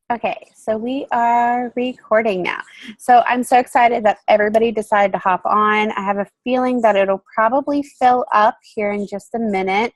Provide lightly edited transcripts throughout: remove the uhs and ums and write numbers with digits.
Okay, so we are recording now. So I'm so excited that everybody decided to hop on. I have a feeling that it'll probably fill up here in just a minute.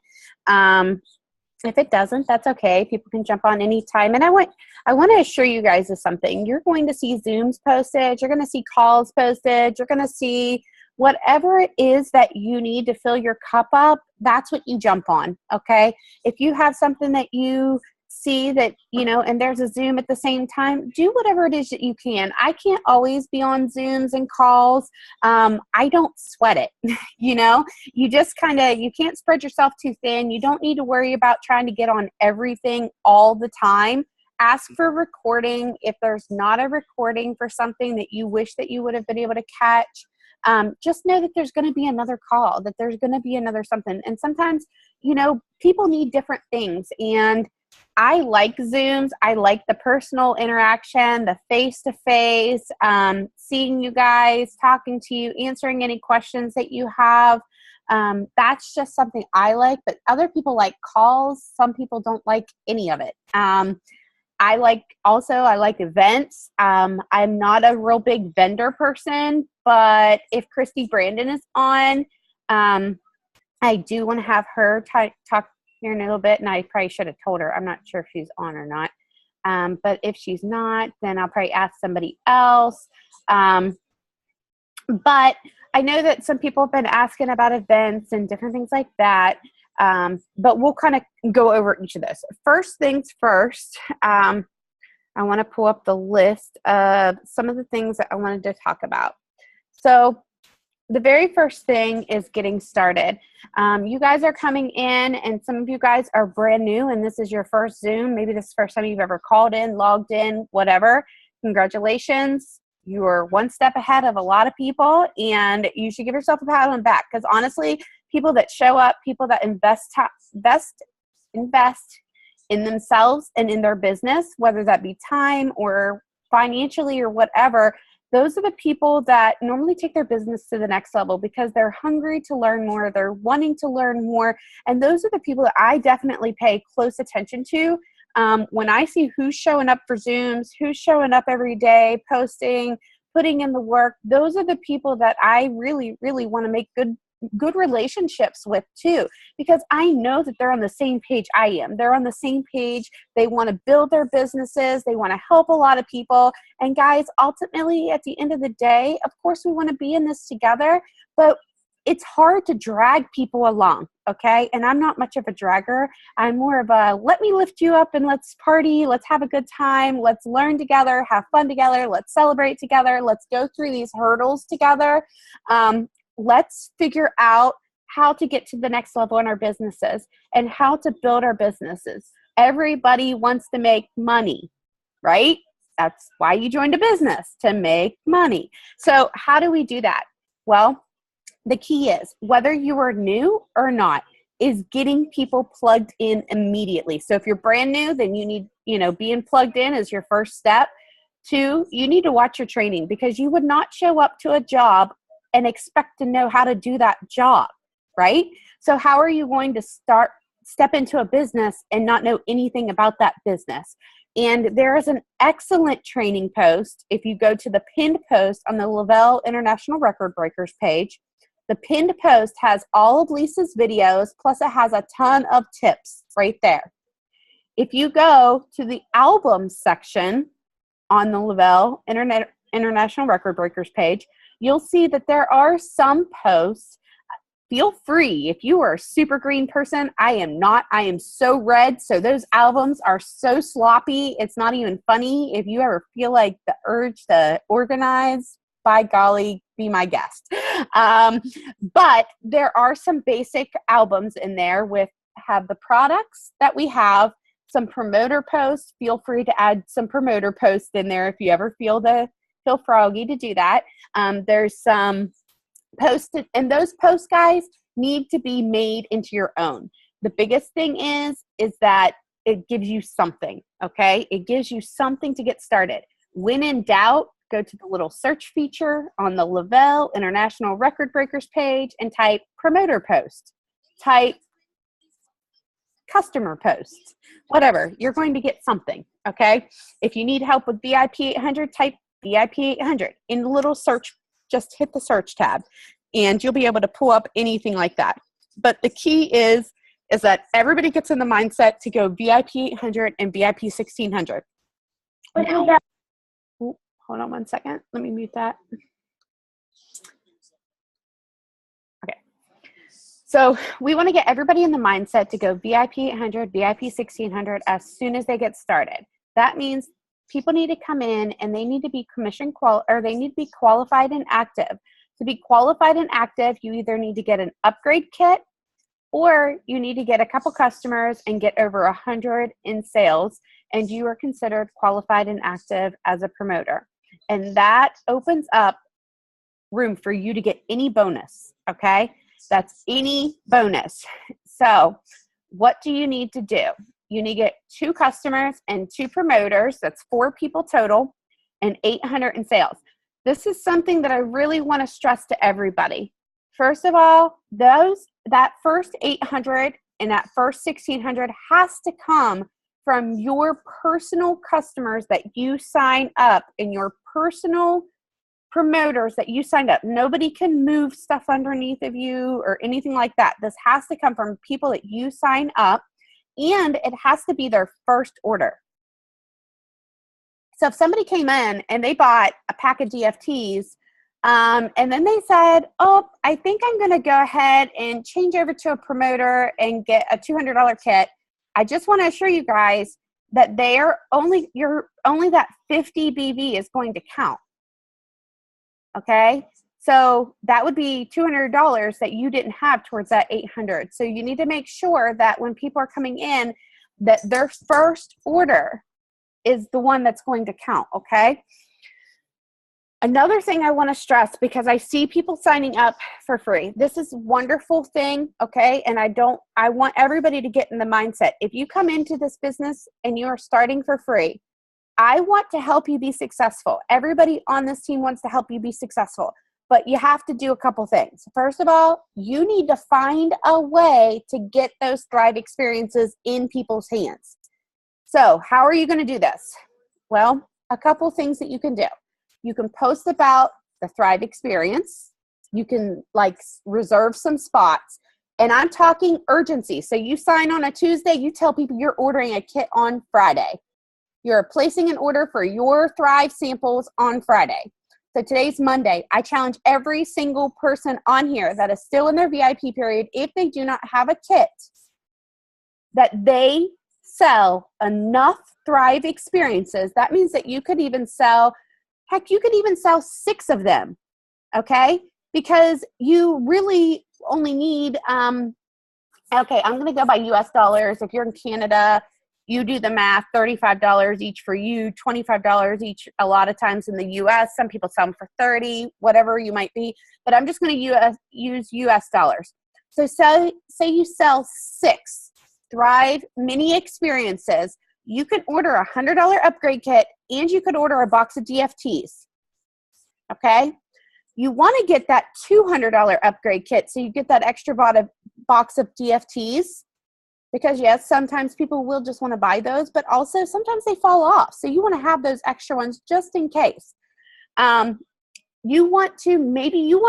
If it doesn't, that's okay. People can jump on anytime. And I want to assure you guys of something. You're going to see Zooms posted. You're going to see calls posted. You're going to see whatever it is that you need to fill your cup up. That's what you jump on. Okay. If you have something that you see that, and there's a Zoom at the same time, do whatever it is that you can. I can't always be on Zooms and calls. I don't sweat it. You just you can't spread yourself too thin. You don't need to worry about trying to get on everything all the time. Ask for recording. If there's not a recording for something that you wish that you would have been able to catch, just know that there's going to be another call, that there's going to be another something. And sometimes, people need different things. And I like Zooms. I like the personal interaction, the face-to-face, seeing you guys, talking to you, answering any questions that you have. That's just something I like, but other people like calls. Some people don't like any of it. I like events. I'm not a real big vendor person, but if Christy Brandon is on, I do want to have her talk here in a little bit, and I probably should have told her. I'm not sure if she's on or not. But if she's not, then I'll probably ask somebody else. But I know that some people have been asking about events and different things like that. But we'll kind of go over each of those. First things first, I want to pull up the list of some of the things that I wanted to talk about. So the very first thing is getting started. You guys are coming in, and some of you guys are brand new, and this is your first Zoom. Maybe this is the first time you've ever called in, logged in, whatever. Congratulations. You're one step ahead of a lot of people, and you should give yourself a pat on the back, because honestly, people that show up, people that invest in themselves and in their business, whether that be time or financially or whatever, those are the people that normally take their business to the next level because they're hungry to learn more, they're wanting to learn more, and those are the people that I definitely pay close attention to. When I see who's showing up for Zooms, who's showing up every day, posting, putting in the work, those are the people that I really, really want to make good relationships with too, because I know that they're on the same page I am. They're on the same page. They want to build their businesses. They want to help a lot of people. And guys, ultimately at the end of the day, of course we want to be in this together, but it's hard to drag people along. Okay. And I'm not much of a dragger. I'm more of a, let me lift you up and let's party. Let's have a good time. Let's learn together, have fun together. Let's celebrate together. Let's go through these hurdles together. Let's figure out how to get to the next level in our businesses and how to build our businesses. Everybody wants to make money, right? That's why you joined a business, to make money. So how do we do that? Well, the key is, whether you are new or not, is getting people plugged in immediately. So if you're brand new, then you need, being plugged in is your first step. 2, you need to watch your training, because you would not show up to a job and expect to know how to do that job, right? So how are you going to step into a business and not know anything about that business? And there is an excellent training post. If you go to the pinned post on the Lavelle International Record Breakers page, the pinned post has all of Lisa's videos, plus it has a ton of tips right there. If you go to the album section on the Lavelle International Record Breakers page, you'll see that there are some posts. Feel free. If you are a super green person, I am not. I am so red. So those albums are so sloppy. It's not even funny. If you ever feel like the urge to organize, by golly, be my guest. But there are some basic albums in there have the products that we have, some promoter posts. Feel free to add some promoter posts in there if you ever feel froggy to do that. There's some posts, and those posts, guys, need to be made into your own. The biggest thing is that it gives you something, okay? It gives you something to get started. When in doubt, go to the little search feature on the Lavelle International Record Breakers page and type promoter post. Type customer posts, whatever, you're going to get something, okay? If you need help with VIP 800, type VIP 800 in the little search, just hit the search tab and you'll be able to pull up anything like that. But the key is that everybody gets in the mindset to go VIP 800 and VIP 1600. Now, hold on one second. Let me mute that. Okay. So we want to get everybody in the mindset to go VIP 800, VIP 1600 as soon as they get started. That means people need to come in and they need to be they need to be qualified and active. To be qualified and active, you either need to get an upgrade kit or you need to get a couple customers and get over 100 in sales, and you are considered qualified and active as a promoter. And that opens up room for you to get any bonus, okay? That's any bonus. So what do you need to do? You need to get 2 customers and 2 promoters. That's 4 people total and 800 in sales. This is something that I really want to stress to everybody. First of all, that first 800 and that first 1600 has to come from your personal customers that you sign up and your personal promoters that you signed up. Nobody can move stuff underneath of you or anything like that. This has to come from people that you sign up, and it has to be their first order. So if somebody came in and they bought a pack of DFTs, and then they said, oh, I think I'm going to go ahead and change over to a promoter and get a $200 kit. I just want to assure you guys that only that 50 BV is going to count. Okay. So that would be $200 that you didn't have towards that 800. So you need to make sure that when people are coming in, that their first order is the one that's going to count. Okay. Another thing I want to stress, because I see people signing up for free. This is a wonderful thing, okay? And I want everybody to get in the mindset. If you come into this business and you are starting for free, I want to help you be successful. Everybody on this team wants to help you be successful, but you have to do a couple things. First of all, you need to find a way to get those Thrive experiences in people's hands. So how are you going to do this? Well, a couple things that you can do. You can post about the Thrive experience. You can reserve some spots. And I'm talking urgency. So you sign on a Tuesday, you tell people you're ordering a kit on Friday. You're placing an order for your Thrive samples on Friday. So today's Monday. I challenge every single person on here that is still in their VIP period, if they do not have a kit, that they sell enough Thrive experiences. That means that you could even sell 6 of them, okay? Because you really only need, okay, I'm going to go by US dollars. If you're in Canada, you do the math, $35 each for you, $25 each a lot of times in the US. Some people sell them for $30, whatever you might be. But I'm just going to use US dollars. So say you sell 6 Thrive mini experiences. You can order a $100 upgrade kit and you could order a box of DFTs. Okay? You want to get that $200 upgrade kit so you get that extra box of DFTs, because yes, sometimes people will just want to buy those, but also sometimes they fall off. So you want to have those extra ones just in case. Maybe you want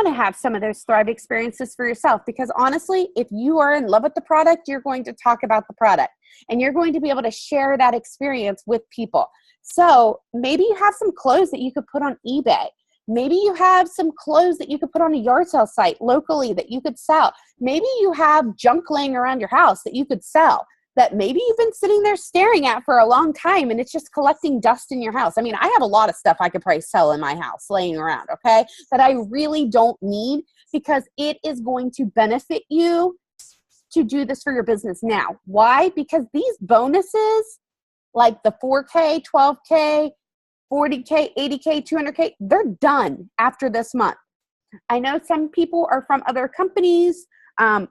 to have some of those Thrive experiences for yourself, because honestly, if you are in love with the product, you're going to talk about the product and you're going to be able to share that experience with people. So maybe you have some clothes that you could put on eBay. Maybe you have some clothes that you could put on a yard sale site locally that you could sell. Maybe you have junk laying around your house that you could sell, that maybe you've been sitting there staring at for a long time and it's just collecting dust in your house. I mean, I have a lot of stuff I could probably sell in my house laying around, okay, that I really don't need, because it is going to benefit you to do this for your business now. Why? Because these bonuses, like the 4K, 12K, 40K, 80K, 200K, they're done after this month. I know some people are from other companies.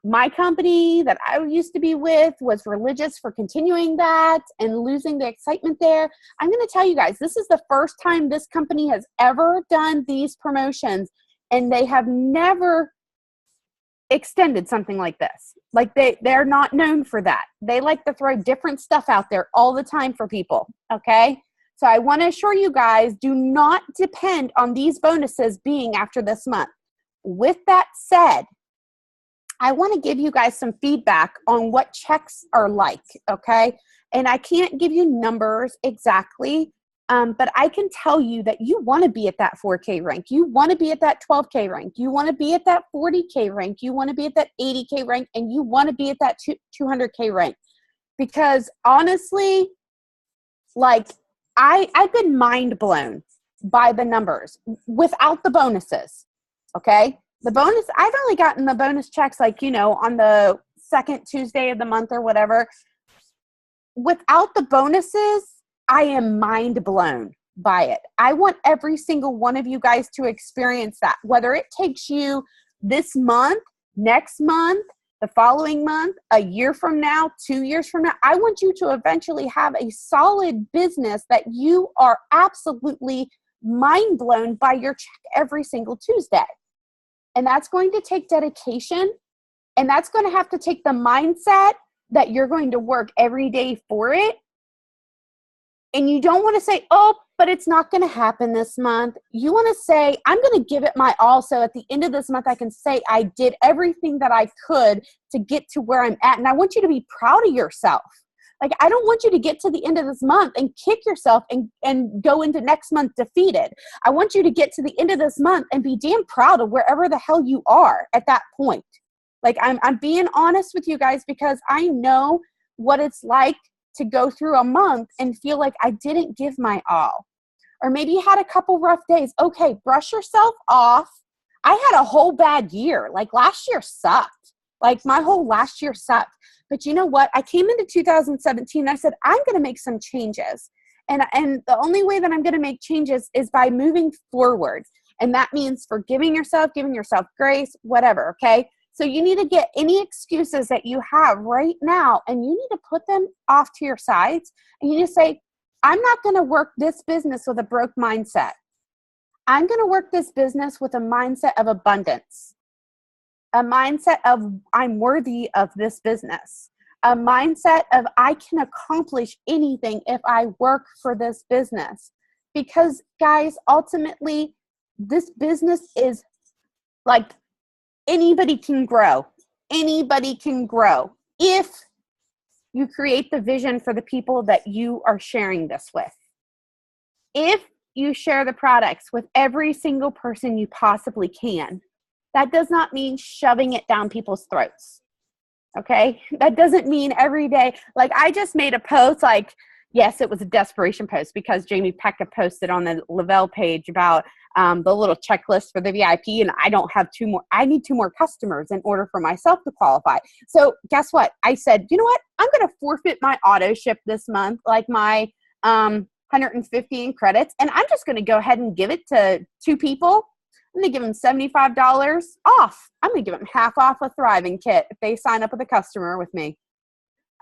My company that I used to be with was religious for continuing that and losing the excitement there. I'm going to tell you guys, this is the first time this company has ever done these promotions, and they have never extended something like this. Like they're not known for that. They like to throw different stuff out there all the time for people. Okay. So I want to assure you guys, do not depend on these bonuses being after this month. With that said, I want to give you guys some feedback on what checks are like. Okay. And I can't give you numbers exactly, but I can tell you that you want to be at that 4K rank. You want to be at that 12K rank. You want to be at that 40K rank. You want to be at that 80K rank, and you want to be at that 200K rank. Because honestly, like I've been mind blown by the numbers without the bonuses. Okay. The bonus, I've only gotten the bonus checks like, on the second Tuesday of the month or whatever. Without the bonuses, I am mind blown by it. I want every single one of you guys to experience that, whether it takes you this month, next month, the following month, a year from now, 2 years from now. I want you to eventually have a solid business that you are absolutely mind blown by your check every single Tuesday. And that's going to take dedication, and that's going to have to take the mindset that you're going to work every day for it. And you don't want to say, oh, but it's not going to happen this month. You want to say, I'm going to give it my all. So at the end of this month, I can say I did everything that I could to get to where I'm at. And I want you to be proud of yourself. Like, I don't want you to get to the end of this month and kick yourself and go into next month defeated. I want you to get to the end of this month and be damn proud of wherever the hell you are at that point. Like, I'm being honest with you guys, because I know what it's like to go through a month and feel like I didn't give my all. Or maybe you had a couple rough days. Okay, brush yourself off. I had a whole bad year. Like, last year sucked. Like, my whole last year sucked. But you know what? I came into 2017 and I said, I'm going to make some changes. And the only way that I'm going to make changes is by moving forward. And that means forgiving yourself, giving yourself grace, whatever, okay? So you need to get any excuses that you have right now, and you need to put them off to your sides. And you need to say, I'm not going to work this business with a broke mindset. I'm going to work this business with a mindset of abundance, a mindset of I'm worthy of this business, a mindset of I can accomplish anything if I work for this business. Because, guys, ultimately, this business is like, anybody can grow. Anybody can grow if you create the vision for the people that you are sharing this with. If you share the products with every single person you possibly can, that does not mean shoving it down people's throats. Okay? That doesn't mean every day. Like, I just made a post, like, yes, it was a desperation post because Jamie Pecca posted on the Lavelle page about the little checklist for the VIP, and I don't have two more. I need 2 more customers in order for myself to qualify. So guess what? I said, you know what? I'm going to forfeit my auto ship this month, like my 150 in credits, and I'm just going to go ahead and give it to 2 people. I'm going to give them $75 off. I'm going to give them half off a Thriving Kit if they sign up with a customer with me.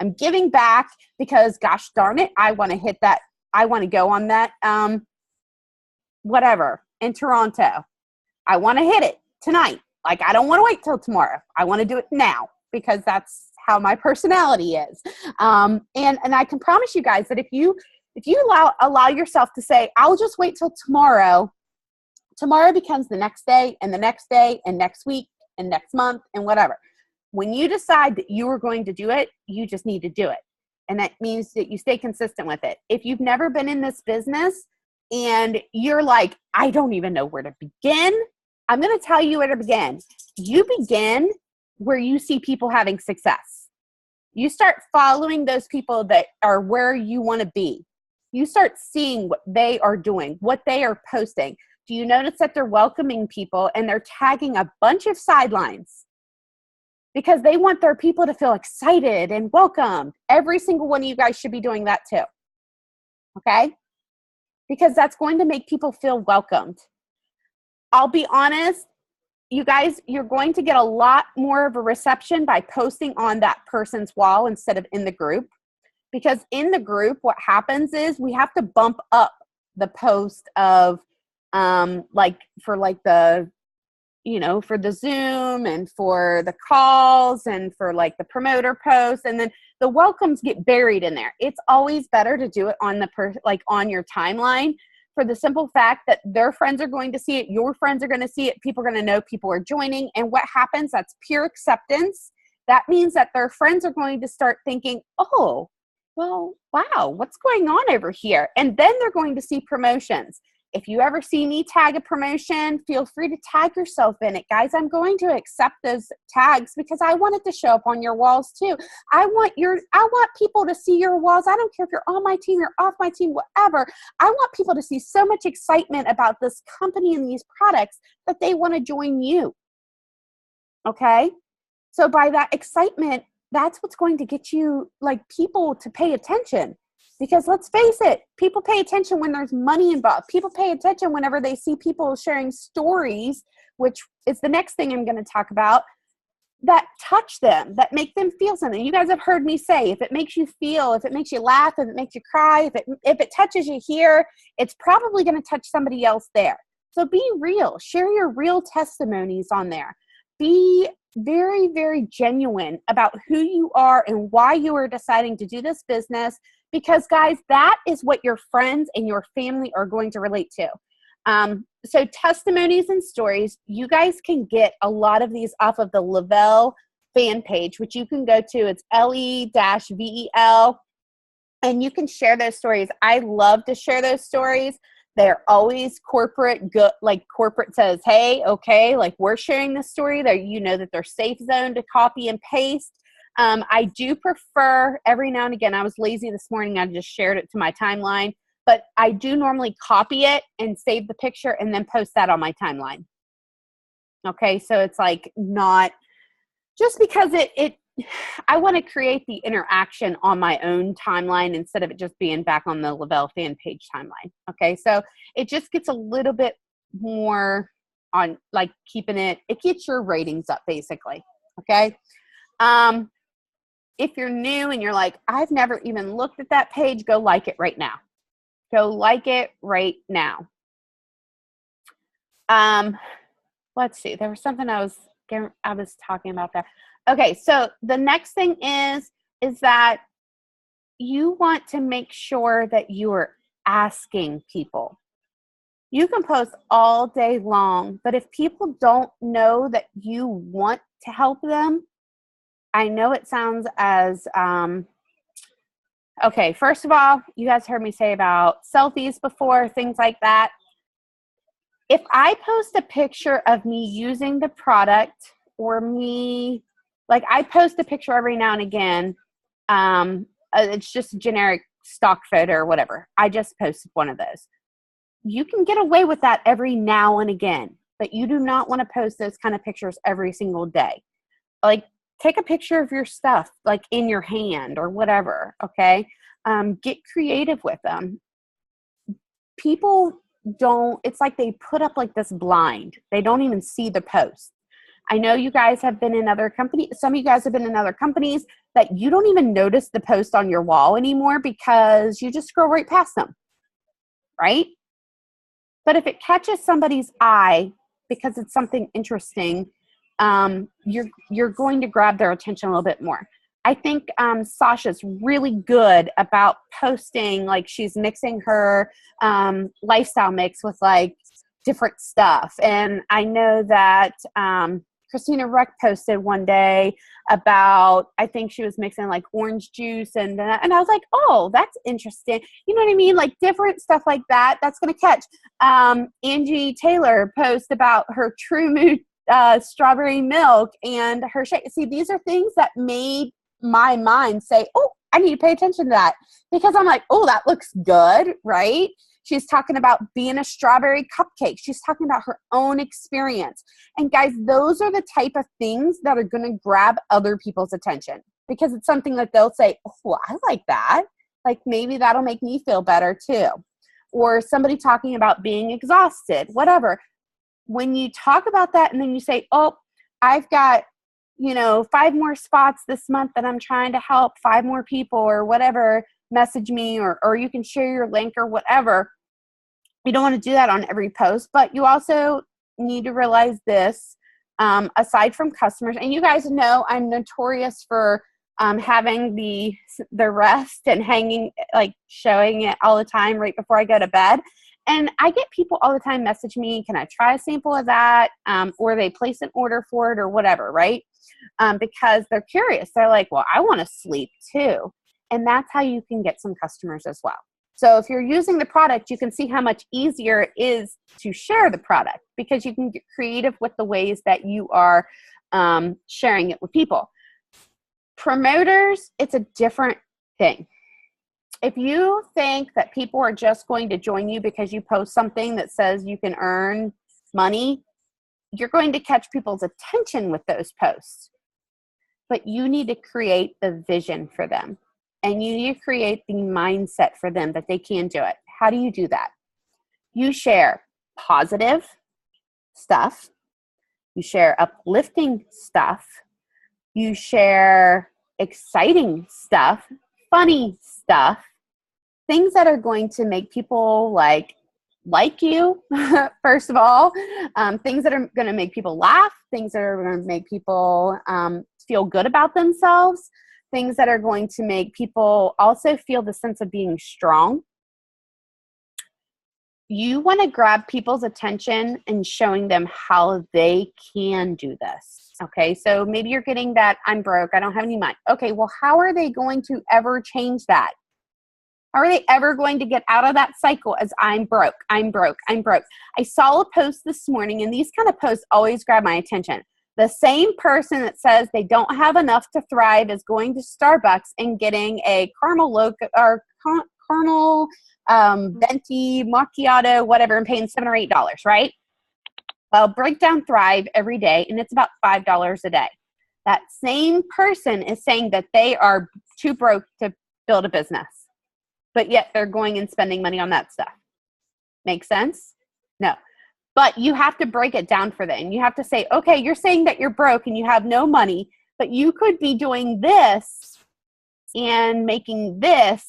I'm giving back because, gosh darn it, I want to hit that. I want to go on that, whatever, in Toronto. I want to hit it tonight. Like, I don't want to wait till tomorrow. I want to do it now because that's how my personality is. And I can promise you guys that if you allow yourself to say, I'll just wait till tomorrow, tomorrow becomes the next day and the next day and next week and next month and whatever. When you decide that you are going to do it, you just need to do it. And that means that you stay consistent with it. If you've never been in this business and you're like, I don't even know where to begin, I'm going to tell you where to begin. You begin where you see people having success. You start following those people that are where you want to be. You start seeing what they are doing, what they are posting. Do you notice that they're welcoming people and they're tagging a bunch of sidelines? Because they want their people to feel excited and welcomed. Every single one of you guys should be doing that too. Okay? Because that's going to make people feel welcomed. I'll be honest, you guys, you're going to get a lot more of a reception by posting on that person's wall instead of in the group. Because in the group, what happens is we have to bump up the post of, the for the Zoom and for the calls and for like the promoter posts, and then the welcomes get buried in there. It's always better to do it on on your timeline, for the simple fact that their friends are going to see it, your friends are going to see it, people are going to know people are joining, and what happens, that's pure acceptance. That means that their friends are going to start thinking, oh, well, wow, what's going on over here? And then they're going to see promotions. If you ever see me tag a promotion, feel free to tag yourself in it. Guys, I'm going to accept those tags because I want it to show up on your walls too. I want people to see your walls. I don't care if you're on my team, you're off my team, whatever. I want people to see so much excitement about this company and these products that they want to join you. Okay? So by that excitement, that's what's going to get you people to pay attention. Because let's face it, people pay attention when there's money involved. People pay attention whenever they see people sharing stories, which is the next thing I'm going to talk about, that touch them, that make them feel something. You guys have heard me say, if it makes you feel, if it makes you laugh, if it makes you cry, if it touches you here, it's probably going to touch somebody else there. So be real. Share your real testimonies on there. Be very, very genuine about who you are and why you are deciding to do this business. Because, guys, that is what your friends and your family are going to relate to. So testimonies and stories, you guys can get a lot of these off of the Le-Vel fan page, which you can go to. It's LE-VEL, and you can share those stories. I love to share those stories. They're always corporate, good, like corporate says, hey, okay, like we're sharing this story. That they're safe zone to copy and paste. I do prefer every now and again, I was lazy this morning, I just shared it to my timeline, but I do normally copy it and save the picture and then post that on my timeline. Okay, so it's not just because I want to create the interaction on my own timeline instead of it just being back on the Le-Vel fan page timeline. Okay, so it just gets a little bit more on keeping it gets your ratings up basically. Okay. If you're new and you're like, I've never even looked at that page, go like it right now. Go like it right now. Let's see. There was something I was talking about there. Okay, so the next thing is that you want to make sure that you are asking people. You can post all day long, but if people don't know that you want to help them, I know it sounds as, okay, first of all, you guys heard me say about selfies before, things like that. If I post a picture of me using the product or me, I post a picture every now and again, it's just a generic stock photo or whatever. I just posted one of those. You can get away with that every now and again, but you do not want to post those kind of pictures every single day. Take a picture of your stuff, in your hand or whatever, okay? Get creative with them. People it's like they put up this blind. They don't even see the post. I know you guys have been in other companies. Some of you guys have been in other companies that you don't even notice the post on your wall anymore because you just scroll right past them, right? But if it catches somebody's eye because it's something interesting, you're going to grab their attention a little bit more. I think Sasha's really good about posting, she's mixing her lifestyle mix with different stuff. And I know that Christina Ruck posted one day about, I think she was mixing orange juice and I was like, oh, that's interesting. You know what I mean? Different stuff like that. That's going to catch. Angie Taylor posted about her True Mood strawberry milk and her shake. See, these are things that made my mind say, oh, I need to pay attention to that, because I'm like, oh, that looks good, right? She's talking about being a strawberry cupcake. She's talking about her own experience. And guys, those are the type of things that are going to grab other people's attention, because it's something that they'll say, oh, I like that. Maybe that'll make me feel better too. Or somebody talking about being exhausted, whatever. When you talk about that and then you say, oh, I've got, 5 more spots this month that I'm trying to help 5 more people or whatever, message me, or you can share your link or whatever. You don't want to do that on every post, but you also need to realize this. aside from customers, and you guys know I'm notorious for having the rest and hanging, like showing it all the time right before I go to bed. And I get people all the time message me, can I try a sample of that? Or they place an order for it or whatever, right? Because they're curious. They're like, well, I want to sleep too. And that's how you can get some customers as well. So if you're using the product, you can see how much easier it is to share the product because you can get creative with the ways that you are sharing it with people. Promoters, it's a different thing. If you think that people are just going to join you because you post something that says you can earn money, you're going to catch people's attention with those posts. But you need to create the vision for them. And you need to create the mindset for them that they can do it. How do you do that? You share positive stuff. You share uplifting stuff. You share exciting stuff, funny stuff, things that are going to make people like you, first of all, things that are going to make people laugh, things that are going to make people feel good about themselves, things that are going to make people also feel the sense of being strong. You want to grab people's attention and showing them how they can do this. Okay, so maybe you're getting that I'm broke, I don't have any money. Okay, well, how are they going to ever change that? How are they ever going to get out of that cycle as I'm broke, I'm broke, I'm broke? I saw a post this morning, and these kind of posts always grab my attention. The same person that says they don't have enough to thrive is going to Starbucks and getting a caramel venti macchiato, whatever, and paying $7 or $8, right? Well, break down Thrive every day, and it's about $5 a day. That same person is saying that they are too broke to build a business, but yet they're going and spending money on that stuff. Make sense? No. But you have to break it down for them. You have to say, okay, you're saying that you're broke and you have no money, but you could be doing this and making this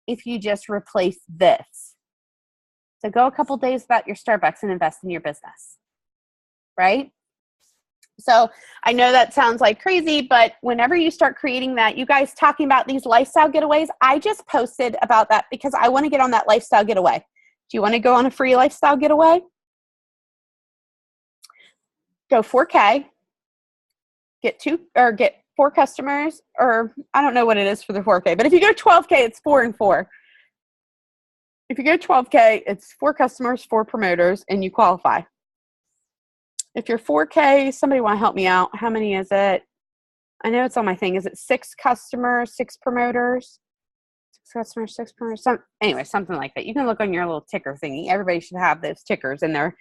if you just replace this. So go a couple days without your Starbucks and invest in your business, right? So I know that sounds like crazy, but whenever you start creating that, you guys talking about these lifestyle getaways, I just posted about that because I want to get on that lifestyle getaway. Do you want to go on a free lifestyle getaway? Go 4K, get 4 customers, or I don't know what it is for the 4K, but if you go 12K, it's 4 and 4. If you go 12K, it's 4 customers, 4 promoters, and you qualify. If you're 4K, somebody want to help me out. How many is it? I know it's on my thing. Is it 6 customers, 6 promoters? 6 customers, 6 promoters. Anyway, something like that. You can look on your little ticker thingy. Everybody should have those tickers in their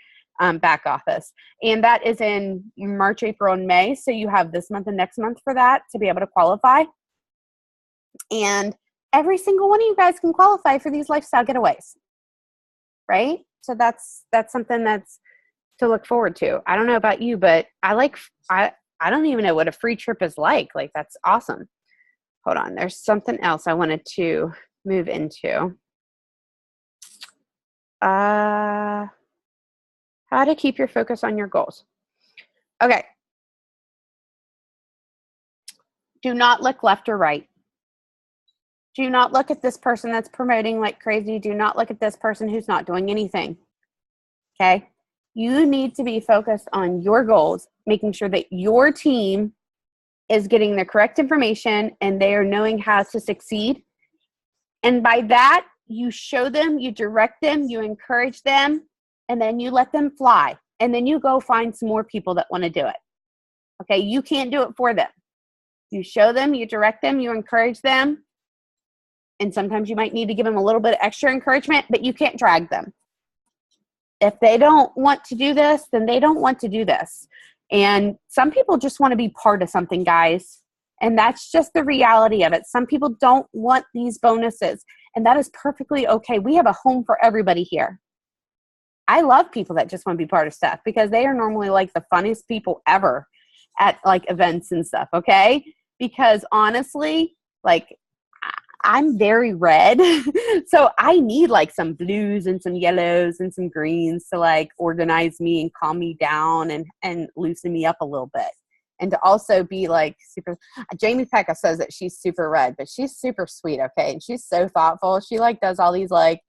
back office. And that is in March, April, and May. So you have this month and next month for that to be able to qualify. And every single one of you guys can qualify for these lifestyle getaways, right? So that's something that's to look forward to. I don't know about you, but I don't even know what a free trip is like. Like, that's awesome. Hold on. There's something else I wanted to move into. How to keep your focus on your goals. Okay. Do not look left or right. Do not look at this person that's promoting like crazy. Do not look at this person who's not doing anything. Okay? You need to be focused on your goals, making sure that your team is getting the correct information and they are knowing how to succeed. And by that, you show them, you direct them, you encourage them, and then you let them fly. And then you go find some more people that want to do it. Okay? You can't do it for them. You show them, you direct them, you encourage them. And sometimes you might need to give them a little bit of extra encouragement, but you can't drag them. If they don't want to do this, then they don't want to do this. And some people just want to be part of something, guys. And that's just the reality of it. Some people don't want these bonuses, and that is perfectly okay. We have a home for everybody here. I love people that just want to be part of stuff because they are normally like the funniest people ever at like events and stuff, okay? Because honestly, like, I'm very red. So I need like some blues and some yellows and some greens to like organize me and calm me down and loosen me up a little bit. And to also be like super, Jamie Pecca says that she's super red, but she's super sweet. Okay. And she's so thoughtful. She like does all these like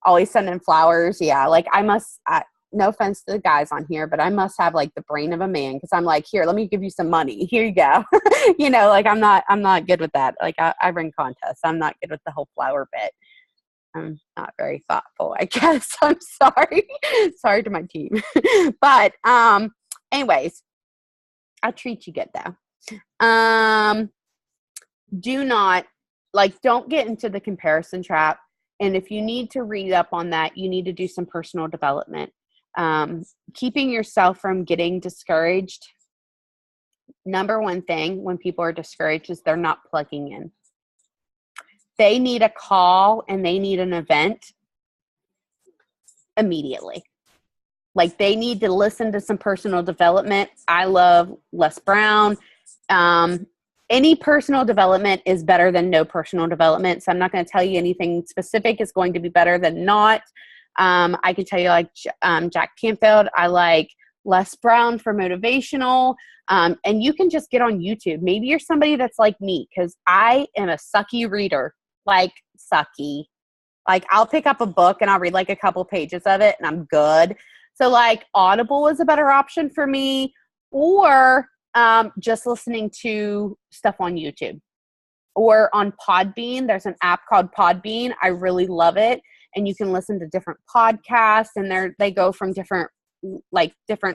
always sending flowers. Yeah. Like no offense to the guys on here, but I must have like the brain of a man. Cause I'm like, here, let me give you some money. Here you go. Like I'm not good with that. Like I run contests. I'm not good with the whole flower bit. I'm not very thoughtful, I guess. I'm sorry. Sorry to my team. But anyways, I'll treat you good though. Don't get into the comparison trap. And if you need to read up on that, you need to do some personal development. Keeping yourself from getting discouraged. Number one thing when people are discouraged is they're not plugging in. They need a call and they need an event immediately. Like they need to listen to some personal development. I love Les Brown. Any personal development is better than no personal development. So I'm not going to tell you anything specific is going to be better than not. I can tell you like Jack Canfield. I like Les Brown for motivational. And you can just get on YouTube. Maybe you're somebody that's like me because I am a sucky reader. Like sucky. Like I'll pick up a book and I'll read like a couple pages of it and I'm good. So like Audible is a better option for me, or just listening to stuff on YouTube or on Podbean. There's an app called Podbean. I really love it. And you can listen to different podcasts and they go from different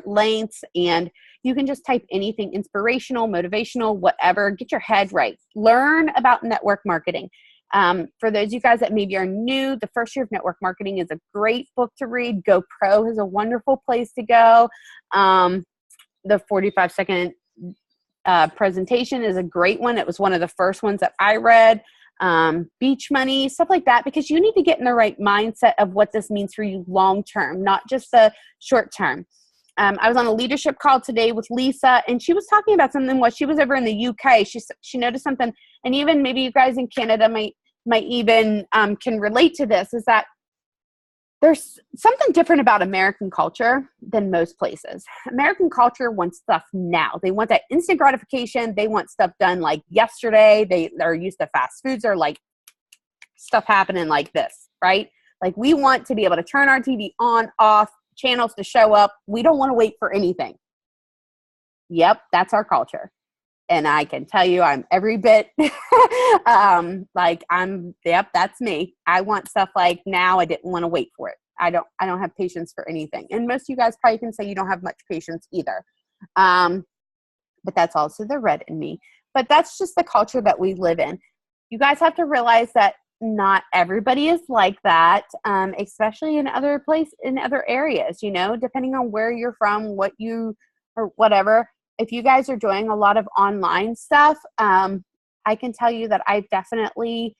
lengths, and you can just type anything inspirational, motivational, whatever, get your head right. Learn about network marketing. For those of you guys that maybe are new, The First Year of Network Marketing is a great book to read. GoPro is a wonderful place to go. The 45-second presentation is a great one. It was one of the first ones that I read. Beach Money, stuff like that, because you need to get in the right mindset of what this means for you long term, not just the short term. I was on a leadership call today with Lisa, and she was talking about something while she was over in the UK. She noticed something, and even maybe you guys in Canada might even can relate to this, is that there's something different about American culture than most places. American culture wants stuff now. They want that instant gratification. They want stuff done like yesterday. They're used to fast foods. They're like stuff happening like this, right? Like we want to be able to turn our TV on, off, channels to show up. We don't want to wait for anything. Yep, that's our culture. And I can tell you I'm every bit that's me. I want stuff like now. I didn't want to wait for it. I don't have patience for anything. And most of you guys probably can say you don't have much patience either. But that's also the red in me. But that's just the culture that we live in. You guys have to realize that not everybody is like that, especially in other areas, depending on where you're from, or whatever. If you guys are doing a lot of online stuff, I can tell you that I've definitely,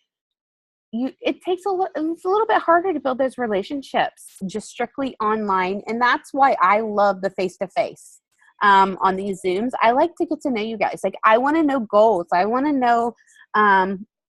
it's a little bit harder to build those relationships just strictly online. And that's why I love the face-to-face on these Zooms. I like to get to know you guys. Like I want to know goals. I want to know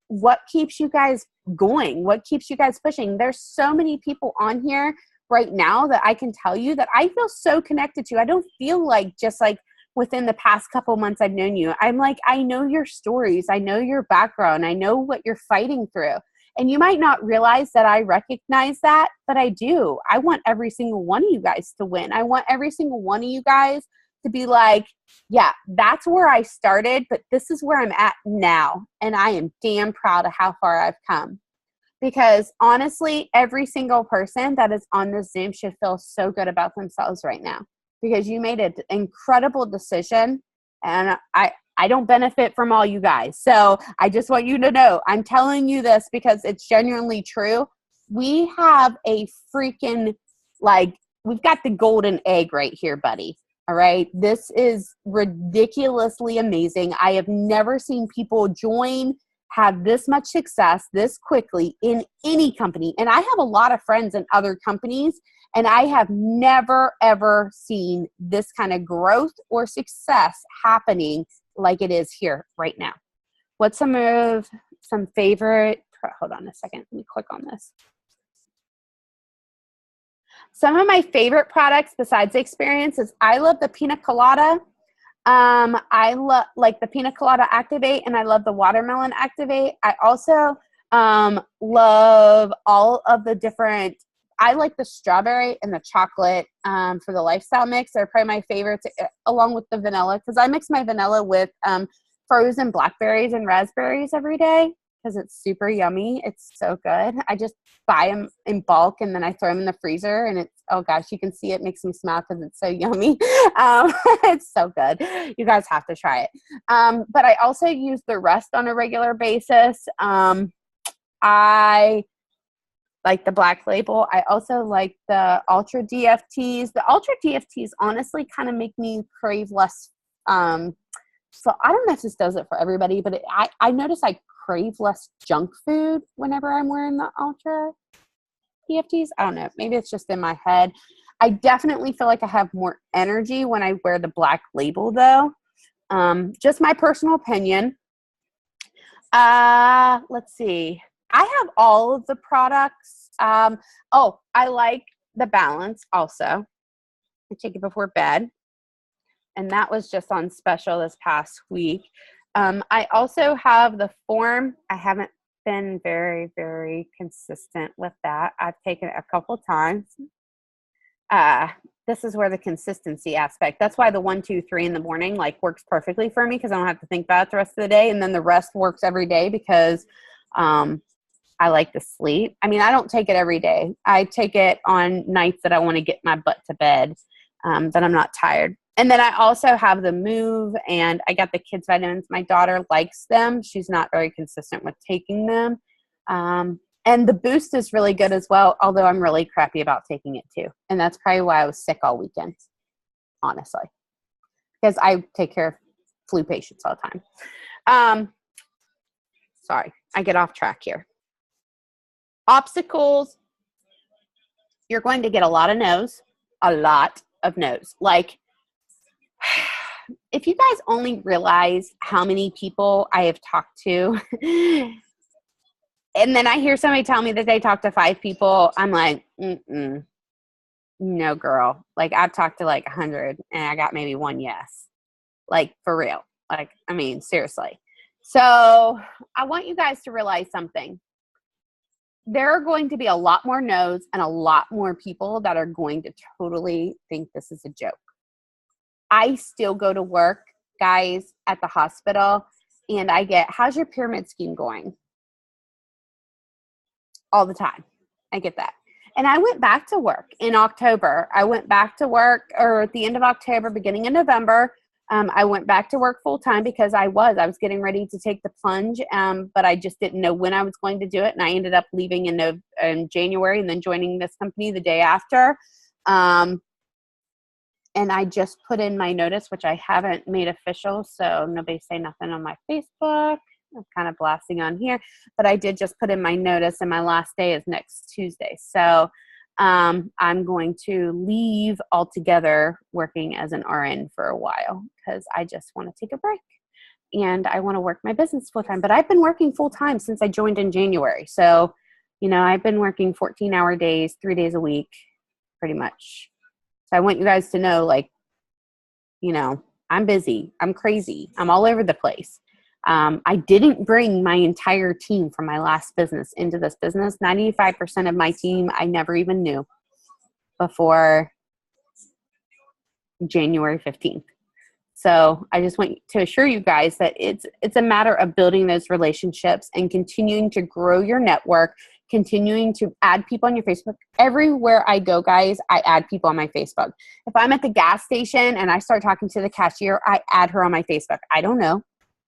what keeps you guys going, what keeps you guys pushing. There's so many people on here right now that I can tell you that I feel so connected to. I don't feel like just like within the past couple months I've known you. I'm like, I know your stories. I know your background. I know what you're fighting through. And you might not realize that I recognize that, but I do. I want every single one of you guys to win. I want every single one of you guys to be like, yeah, that's where I started, but this is where I'm at now. And I am damn proud of how far I've come. Because honestly, every single person that is on this Zoom should feel so good about themselves right now. Because you made an incredible decision, and I don't benefit from all you guys. So I just want you to know, I'm telling you this because it's genuinely true. We have a freaking, we've got the golden egg right here, buddy. All right. This is ridiculously amazing. I have never seen people have this much success this quickly in any company. And I have a lot of friends in other companies, and I have never, ever seen this kind of growth or success happening like it is here right now. What's some of some favorite, hold on a second, let me click on this. Some of my favorite products besides the experience is I love the pina colada. I love like the pina colada activate, and I love the watermelon activate. I also love all of the different, I like the strawberry and the chocolate for the lifestyle mix. They're probably my favorites, along with the vanilla, because I mix my vanilla with frozen blackberries and raspberries every day because it's super yummy. It's so good. I just buy them in bulk and then I throw them in the freezer, and it's, oh gosh, you can see it makes me smile because it's so yummy. It's so good. You guys have to try it. But I also use the rest on a regular basis. I like the Black Label. I also like the Ultra DFTs. The Ultra DFTs honestly kind of make me crave less. So I don't know if this does it for everybody, but I notice I crave less junk food whenever I'm wearing the Ultra DFTs. I don't know. Maybe it's just in my head. I definitely feel like I have more energy when I wear the Black Label, though. Just my personal opinion. Let's see. I have all of the products. Oh, I like the Balance also. I take it before bed. And that was just on special this past week. I also have the Form. I haven't been very, very consistent with that. I've taken it a couple times. This is where the consistency aspect, that's why the 1, 2, 3 in the morning like works perfectly for me, because I don't have to think about it the rest of the day. And then the rest works every day because I like to sleep. I mean, I don't take it every day. I take it on nights that I want to get my butt to bed, that I'm not tired. And then I also have the Move, and I got the kids vitamins. My daughter likes them. She's not very consistent with taking them. And the Boost is really good as well, although I'm really crappy about taking it too. And that's probably why I was sick all weekend, honestly, because I take care of flu patients all the time. Sorry, I get off track here. Obstacles, you're going to get a lot of no's. Like, if you guys only realize how many people I have talked to, and then I hear somebody tell me that they talked to 5 people, I'm like, no, girl. Like, I've talked to like 100 and I got maybe 1 yes. Like, for real. Like, I mean, seriously. So I want you guys to realize something. There are going to be a lot more no's and a lot more people that are going to totally think this is a joke. I still go to work, guys, at the hospital, and I get, how's your pyramid scheme going? All the time. I get that. And I went back to work in October. I went back to work, or at the end of October, beginning of November. I went back to work full time because I was getting ready to take the plunge, but I just didn't know when I was going to do it. And I ended up leaving in January and then joining this company the day after. And I just put in my notice, which I haven't made official, so nobody say nothing on my Facebook. I'm kind of blasting on here, but I did just put in my notice, and my last day is next Tuesday. So I'm going to leave altogether working as an RN for a while because I just want to take a break and I want to work my business full time. But I've been working full time since I joined in January. So, you know, I've been working 14-hour days, 3 days a week, pretty much. So I want you guys to know, like, you know, I'm busy. I'm crazy. I'm all over the place. I didn't bring my entire team from my last business into this business. 95% of my team I never even knew before January 15th. So I just want to assure you guys that it's a matter of building those relationships and continuing to grow your network, continuing to add people on your Facebook. Everywhere I go, guys, I add people on my Facebook. If I'm at the gas station and I start talking to the cashier, I add her on my Facebook. I don't know.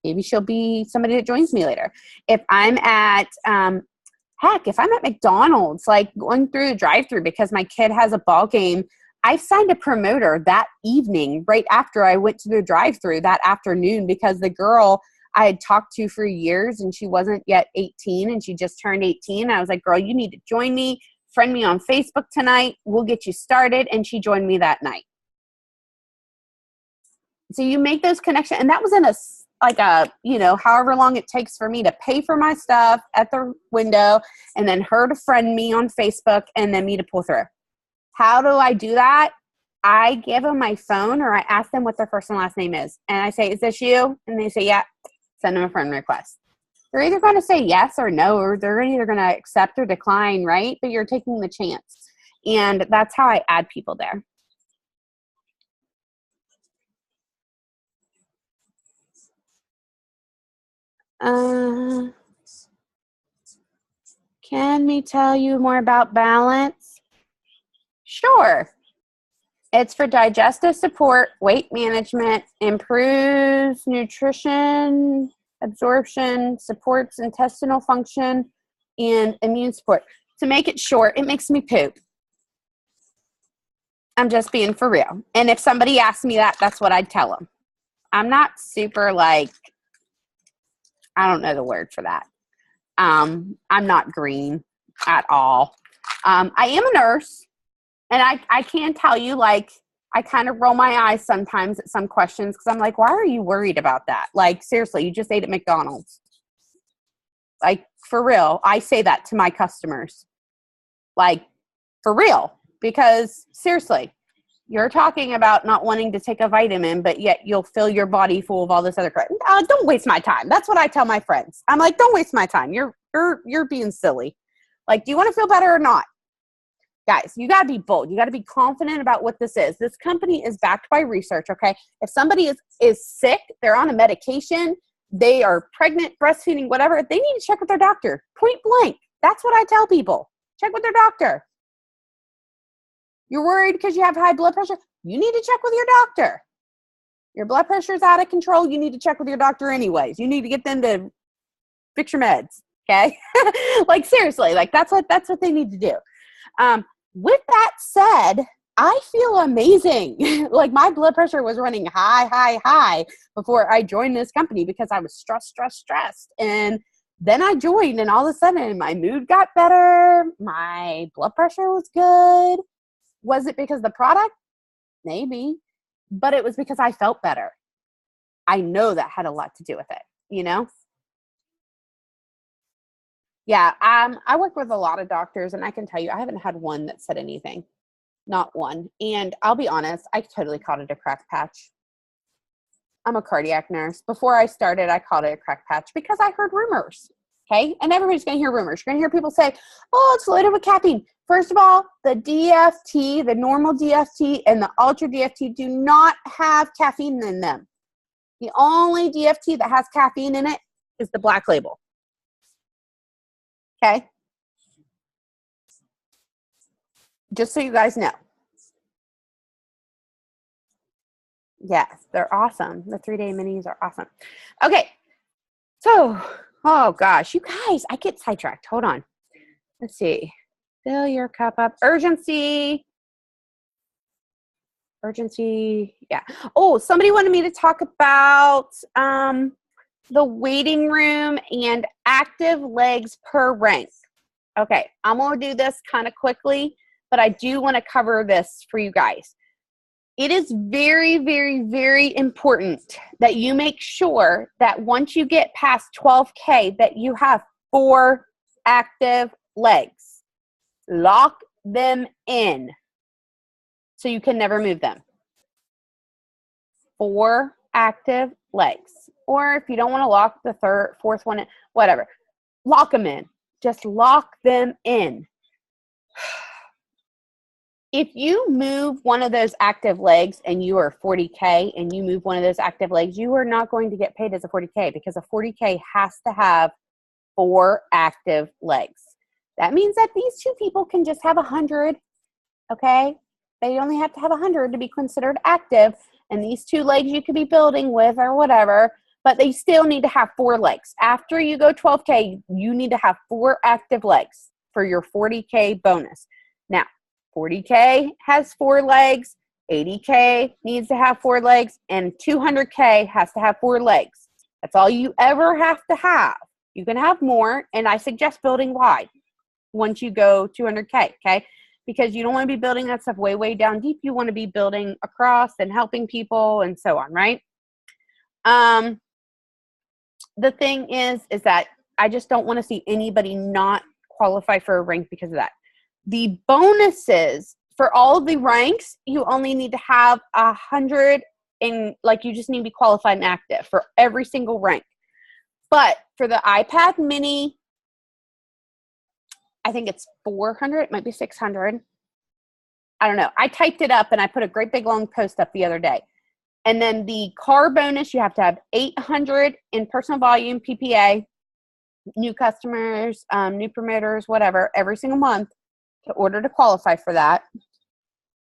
Maybe she'll be somebody that joins me later. If I'm at, if I'm at McDonald's, like going through the drive-thru because my kid has a ball game, I signed a promoter that evening right after I went to the drive-thru that afternoon because the girl I had talked to for years and she wasn't yet 18 and she just turned 18. I was like, girl, you need to join me. Friend me on Facebook tonight. We'll get you started. And she joined me that night. So you make those connections. And that was in like a, you know, however long it takes for me to pay for my stuff at the window and then her to friend me on Facebook and then me to pull through. How do I do that? I give them my phone or I ask them what their first and last name is. And I say, is this you? And they say, yeah, send them a friend request. They're either going to say yes or no, or they're either going to accept or decline, right? But you're taking the chance. And that's how I add people there. Can we tell you more about balance? Sure. It's for digestive support, weight management, improves nutrition, absorption, supports intestinal function, and immune support. To make it short, it makes me poop. I'm just being for real. And if somebody asks me that, that's what I'd tell them. I'm not super like, I don't know the word for that. I'm not green at all. I am a nurse, and I can tell you, like, I kind of roll my eyes sometimes at some questions because I'm like, why are you worried about that? Like, seriously, you just ate at McDonald's. Like, for real, I say that to my customers. Like, for real, because seriously, you're talking about not wanting to take a vitamin, but yet you'll fill your body full of all this other crap. Don't waste my time. That's what I tell my friends. I'm like, don't waste my time. You're being silly. Like, do you want to feel better or not? Guys, you got to be bold. You got to be confident about what this is. This company is backed by research, okay? If somebody is sick, they're on a medication, they are pregnant, breastfeeding, whatever, they need to check with their doctor. Point blank. That's what I tell people. Check with their doctor. You're worried because you have high blood pressure? You need to check with your doctor. Your blood pressure is out of control. You need to check with your doctor anyways. You need to get them to fix your meds, okay? Like, seriously, like that's what they need to do. With that said, I feel amazing. Like, my blood pressure was running high before I joined this company because I was stressed. And then I joined, and all of a sudden my mood got better. My blood pressure was good. Was it because of the product? Maybe. But it was because I felt better. I know that had a lot to do with it, you know? Yeah, I work with a lot of doctors, and I can tell you, I haven't had one that said anything. Not one. And I'll be honest, I totally called it a crack patch. I'm a cardiac nurse. Before I started, I called it a crack patch because I heard rumors. Okay? And everybody's going to hear rumors. You're going to hear people say, oh, it's loaded with caffeine. First of all, the DFT, the normal DFT, and the ultra DFT do not have caffeine in them. The only DFT that has caffeine in it is the black label. Okay? Just so you guys know. Yes, they're awesome. The 3-day minis are awesome. Okay. So, oh gosh, you guys, I get sidetracked. Hold on. Let's see. Fill your cup up. Urgency. Yeah. Oh, somebody wanted me to talk about the waiting room and active legs per rank. Okay, I'm going to do this kind of quickly, but I do want to cover this for you guys. It is very, very, very important that you make sure that once you get past 12K that you have 4 active legs. Lock them in so you can never move them. 4 active legs. Or if you don't want to lock the fourth one in, whatever. Lock them in. Just lock them in. If you move one of those active legs and you are 40K and you move one of those active legs, you are not going to get paid as a 40K because a 40K has to have 4 active legs. That means that these 2 people can just have 100, okay? They only have to have 100 to be considered active, and these 2 legs you could be building with or whatever, but they still need to have 4 legs. After you go 12K, you need to have 4 active legs for your 40K bonus. Now, 40K has 4 legs, 80K needs to have 4 legs, and 200K has to have 4 legs. That's all you ever have to have. You can have more, and I suggest building wide once you go 200K, okay? Because you don't want to be building that stuff way, way down deep. You want to be building across and helping people and so on, right? the thing is that I just don't want to see anybody not qualify for a rank because of that. The bonuses for all of the ranks, you only need to have 100 in, like, you just need to be qualified and active for every single rank. But for the iPad mini, I think it's 400, it might be 600. I don't know. I typed it up and I put a great big long post up the other day. And then the car bonus, you have to have 800 in personal volume, PPA, new customers, new promoters, whatever, every single month in order to qualify for that.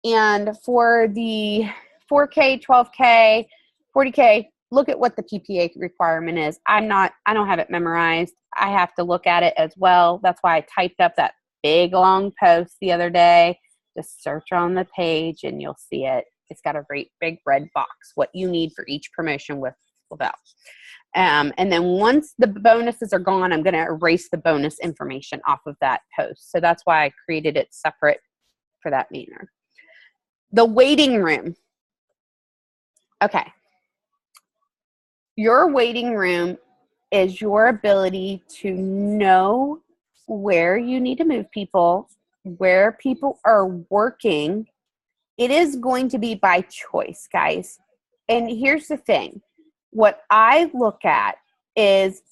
And for the 4K, 12K, 40K, look at what the PPA requirement is. I don't have it memorized. I have to look at it as well. That's why I typed up that big long post the other day. Just search on the page and you'll see it. It's got a great big red box, what you need for each promotion without. And then once the bonuses are gone, I'm going to erase the bonus information off of that post. So that's why I created it separate for that manner. The waiting room. Okay. Your waiting room is your ability to know where you need to move people, where people are working. It is going to be by choice, guys. And here's the thing. What I look at is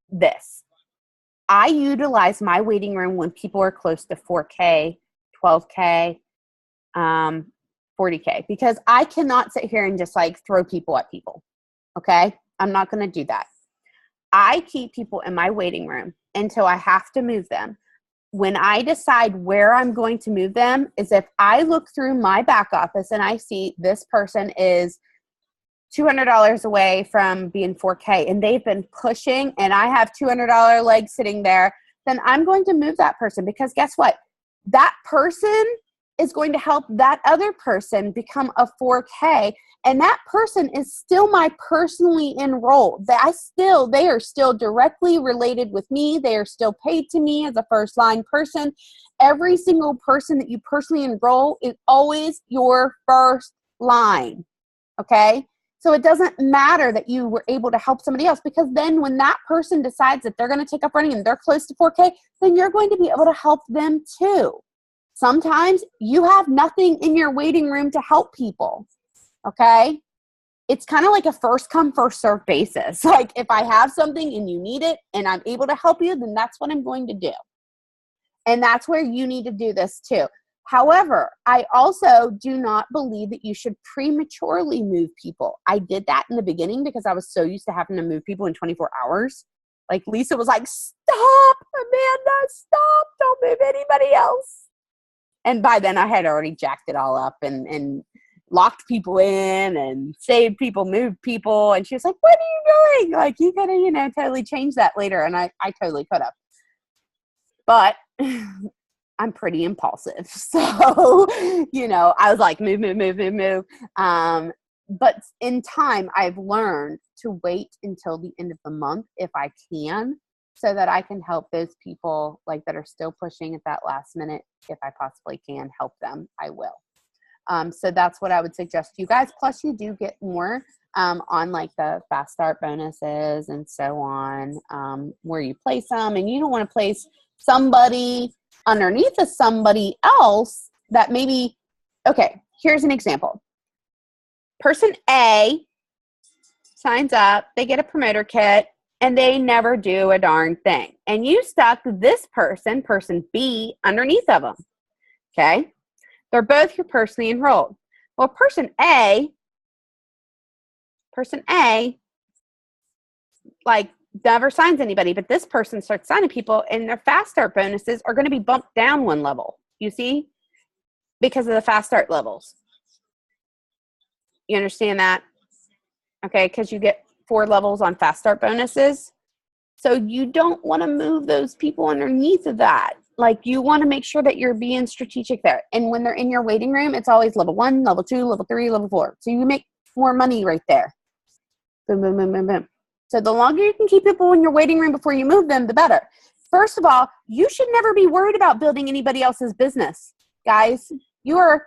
this. I utilize my waiting room when people are close to 4K, 12K, 40K, because I cannot sit here and just like throw people at people. Okay? I'm not going to do that. I keep people in my waiting room until I have to move them. When I decide where I'm going to move them is if I look through my back office and I see this person is $200 away from being 4K and they've been pushing and I have $200 legs sitting there, then I'm going to move that person, because guess what? That person is going to help that other person become a 4K, and that person is still my personally enrolled. They are still directly related with me. They are still paid to me as a first line person. Every single person that you personally enroll is always your first line. Okay? So it doesn't matter that you were able to help somebody else, because then when that person decides that they're going to take up running and they're close to 4K, then you're going to be able to help them too. Sometimes you have nothing in your waiting room to help people. Okay? It's kind of like a first come, first serve basis. Like if I have something and you need it and I'm able to help you, then that's what I'm going to do. And that's where you need to do this too. However, I also do not believe that you should prematurely move people. I did that in the beginning because I was so used to having to move people in 24 hours. Like Lisa was like, stop, Amanda, stop, don't move anybody else. And by then I had already jacked it all up and locked people in and saved people, moved people. And she was like, what are you doing? Like, you could have, totally changed that later. And I totally could have. But I'm pretty impulsive. So, I was like, move. But in time, I've learned to wait until the end of the month if I can, so that I can help those people like that are still pushing at that last minute. If I possibly can help them, I will. So that's what I would suggest to you guys. Plus you do get more on like the fast start bonuses and so on, where you place them, and you don't want to place somebody underneath of somebody else that maybe, okay, here's an example. Person A signs up, they get a promoter kit, and they never do a darn thing. And you stuck this person B, underneath of them. Okay? They're both your personally enrolled. Well, person A, like, never signs anybody, but this person starts signing people, and their fast start bonuses are going to be bumped down one level, you see, because of the fast start levels. You understand that? Okay, because you get 4 levels on fast start bonuses. So you don't want to move those people underneath of that. Like, you want to make sure that you're being strategic there. And when they're in your waiting room, it's always level 1, level 2, level 3, level 4. So you make more money right there. Boom, boom, boom, boom, boom. So the longer you can keep people in your waiting room before you move them, the better. First of all, you should never be worried about building anybody else's business. Guys, you are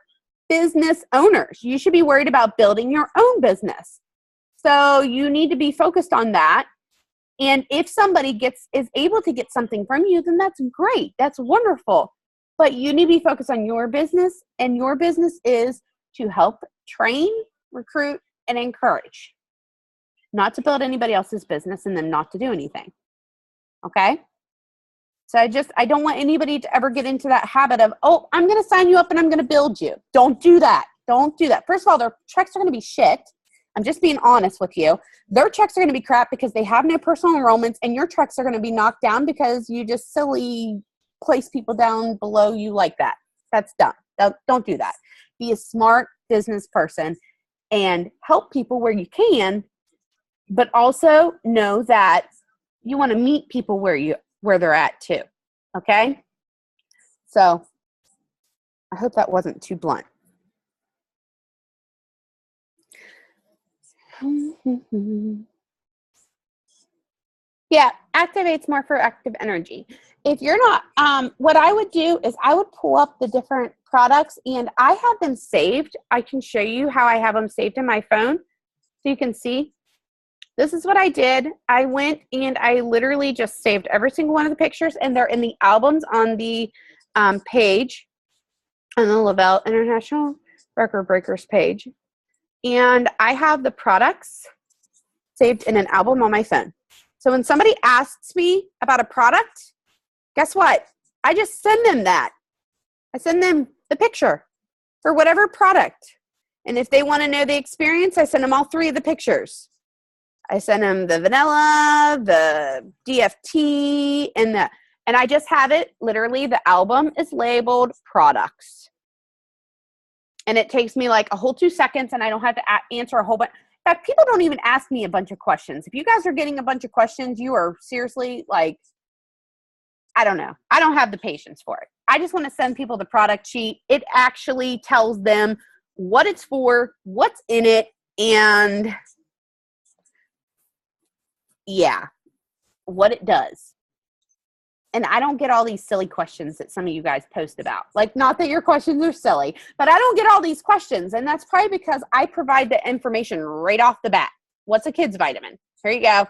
business owners. You should be worried about building your own business. So you need to be focused on that. And if somebody is able to get something from you, then that's great. That's wonderful. But you need to be focused on your business, and your business is to help train, recruit, and encourage, not to build anybody else's business and then not to do anything. Okay? So I don't want anybody to ever get into that habit of, oh, I'm going to sign you up and I'm going to build you. Don't do that. Don't do that. First of all, their checks are going to be shit. I'm just being honest with you. Their checks are going to be crap because they have no personal enrollments, and your checks are going to be knocked down because you just silly place people down below you like that. That's dumb. Don't do that. Be a smart business person and help people where you can, but also know that you want to meet people where they're at too. Okay? So I hope that wasn't too blunt. Yeah, activates more for active energy. If you're not, what I would do is I would pull up the different products, and I have them saved. I can show you how I have them saved in my phone so you can see. This is what I did. I went and I literally just saved every single one of the pictures, and they're in the albums on the page on the Lavelle International Record Breakers page. And I have the products saved in an album on my phone. So when somebody asks me about a product, guess what? I just send them that. I send them the picture for whatever product. And if they want to know the experience, I send them all 3 of the pictures. I send them the vanilla, the DFT, and I just have it, literally, the album is labeled products. And it takes me like a whole 2 seconds, and I don't have to answer a whole bunch. In fact, people don't even ask me a bunch of questions. If you guys are getting a bunch of questions, you are seriously like, I don't know. I don't have the patience for it. I just want to send people the product sheet. It actually tells them what it's for, what's in it, and yeah, what it does. And I don't get all these silly questions that some of you guys post about. Like, not that your questions are silly, but I don't get all these questions. And that's probably because I provide the information right off the bat. What's a kid's vitamin? Here you go.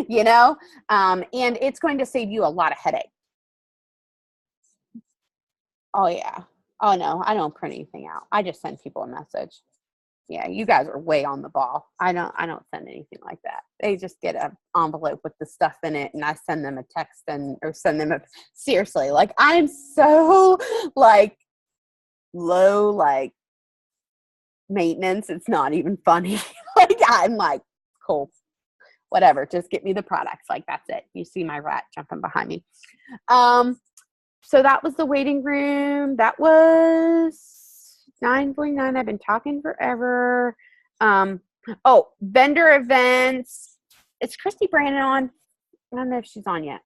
You know, and it's going to save you a lot of headache. Oh, yeah. Oh, no, I don't print anything out. I just send people a message. Yeah, you guys are way on the ball. I don't send anything like that. They just get an envelope with the stuff in it, and I send them a text or send them seriously. Like, I'm so like low, like maintenance. It's not even funny. Like, I'm like, cool, whatever. Just get me the products. Like, that's it. You see my rat jumping behind me. So that was the waiting room. That was 9:49. I've been talking forever. Vendor events. Is Christy Brandon on? I don't know if she's on yet.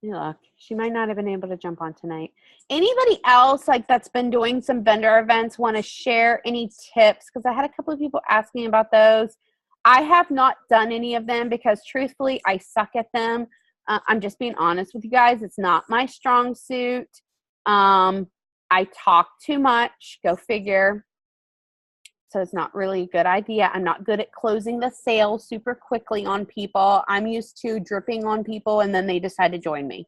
Look, she might not have been able to jump on tonight. Anybody else like that's been doing some vendor events want to share any tips? Because I had a couple of people ask me about those. I have not done any of them because truthfully, I suck at them. I'm just being honest with you guys. It's not my strong suit. I talk too much. Go figure. So it's not really a good idea. I'm not good at closing the sale super quickly on people. I'm used to dripping on people, and then they decide to join me.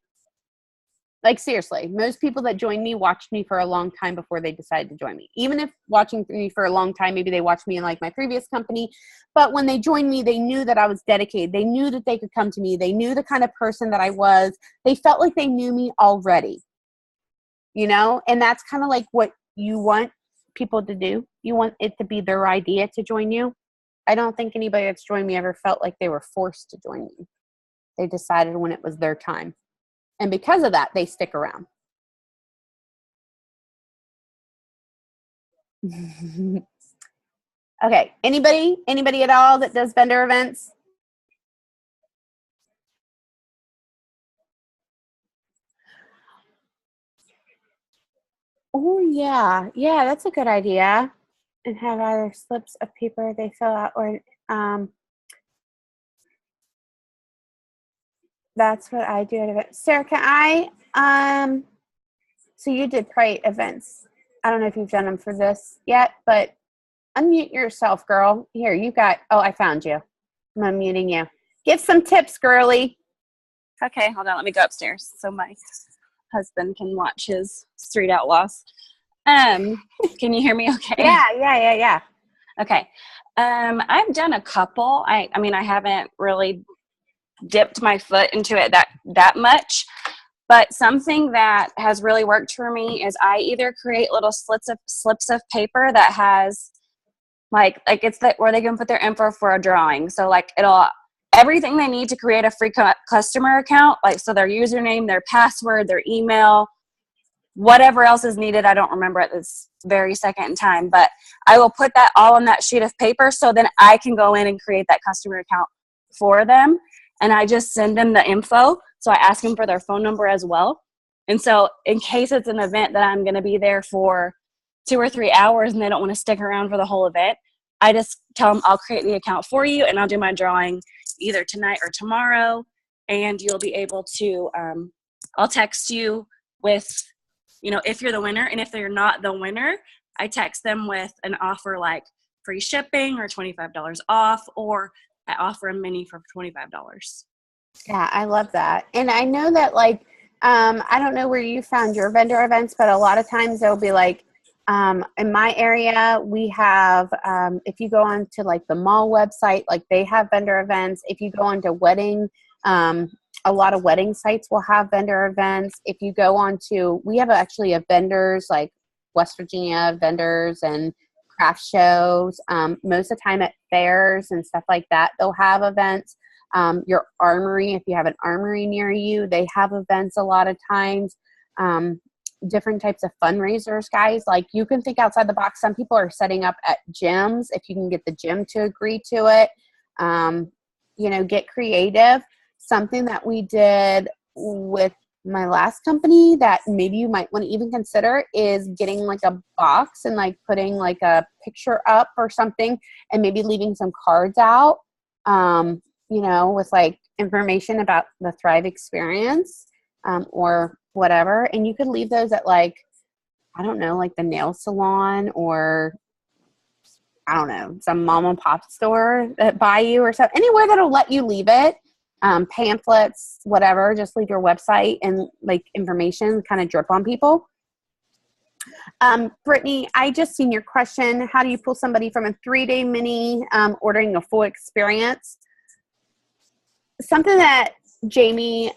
Like, seriously, most people that join me watched me for a long time before they decided to join me. Even if watching me for a long time, maybe they watched me in like my previous company, but when they joined me, they knew that I was dedicated. They knew that they could come to me. They knew the kind of person that I was. They felt like they knew me already, you know? And that's kind of like what you want people to do. You want it to be their idea to join you. I don't think anybody that's joined me ever felt like they were forced to join me. They decided when it was their time. And because of that, they stick around. Okay. Anybody at all that does vendor events? Oh, yeah. Yeah, that's a good idea. And have either slips of paper they fill out or that's what I do at events. Sarah, can I so you did probably events. I don't know if you've done them for this yet, but unmute yourself, girl. Here, you got, oh, I found you. I'm unmuting you. Give some tips, girly. Okay, hold on. Let me go upstairs so my husband can watch his Street Outlaws. Can you hear me okay? Yeah. Okay. I've done a couple. I mean, I haven't really dipped my foot into it that much, but something that has really worked for me is I either create little slips of paper that has like it's that where they can put their info for a drawing. So like it'll everything they need to create a free customer account, like so their username, their password, their email, whatever else is needed. I don't remember at this very second in time, but I will put that all on that sheet of paper so then I can go in and create that customer account for them. And I just send them the info. So I ask them for their phone number as well. And so in case it's an event that I'm going to be there for 2 or 3 hours and they don't want to stick around for the whole event, I just tell them I'll create the account for you and I'll do my drawing either tonight or tomorrow. And you'll be able to, I'll text you with, if you're the winner, and if they're not the winner, I text them with an offer like free shipping or $25 off, or I offer a mini for $25. Yeah, I love that. And I know that I don't know where you found your vendor events, but a lot of times they'll be like, in my area, we have, if you go on to like the mall website, like they have vendor events. If you go on to wedding, a lot of wedding sites will have vendor events. If you go on to, we have actually a vendors like West Virginia vendors and craft shows. Most of the time at fairs and stuff like that, they'll have events. Your armory, if you have an armory near you, they have events a lot of times. Different types of fundraisers, guys. Like you can think outside the box. Some people are setting up at gyms if you can get the gym to agree to it. Get creative. Something that we did with my last company that maybe you might want to even consider is getting like a box and like putting like a picture up or something and maybe leaving some cards out, with like information about the Thrive experience or whatever. And you could leave those at like, I don't know, like the nail salon or I don't know, some mom and pop store that buy you or something, anywhere that'll let you leave it. Pamphlets, whatever, just leave your website and like information kind of drip on people. Brittany, I just seen your question. How do you pull somebody from a 3-day mini ordering a full experience? Something that Jamie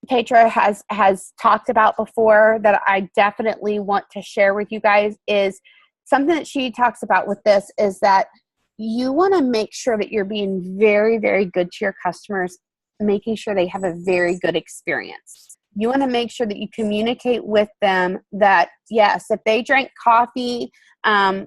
Petra has talked about before that I definitely want to share with you guys is something that she talks about with this is that you want to make sure that you're being very, very good to your customers, making sure they have a very good experience. You want to make sure that you communicate with them that, yes, if they drank coffee, a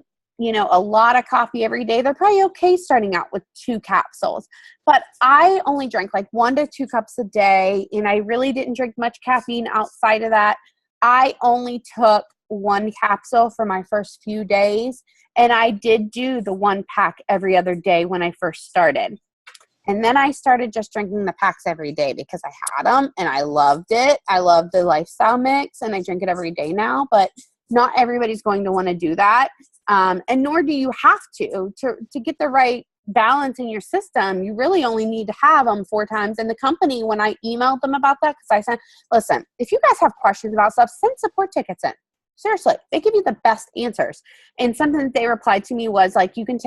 lot of coffee every day, they're probably okay starting out with 2 capsules. But I only drank like 1 to 2 cups a day, and I really didn't drink much caffeine outside of that. I only took 1 capsule for my first few days, and I did do the 1 pack every other day when I first started. And then I started just drinking the packs every day because I had them and I loved it. I love the lifestyle mix and I drink it every day now, but not everybody's going to want to do that. And nor do you have to get the right balance in your system. You really only need to have them 4 times. And the company, when I emailed them about that, because I said, listen, if you guys have questions about stuff, send support tickets in. Seriously, they give you the best answers. And something that they replied to me was like, you can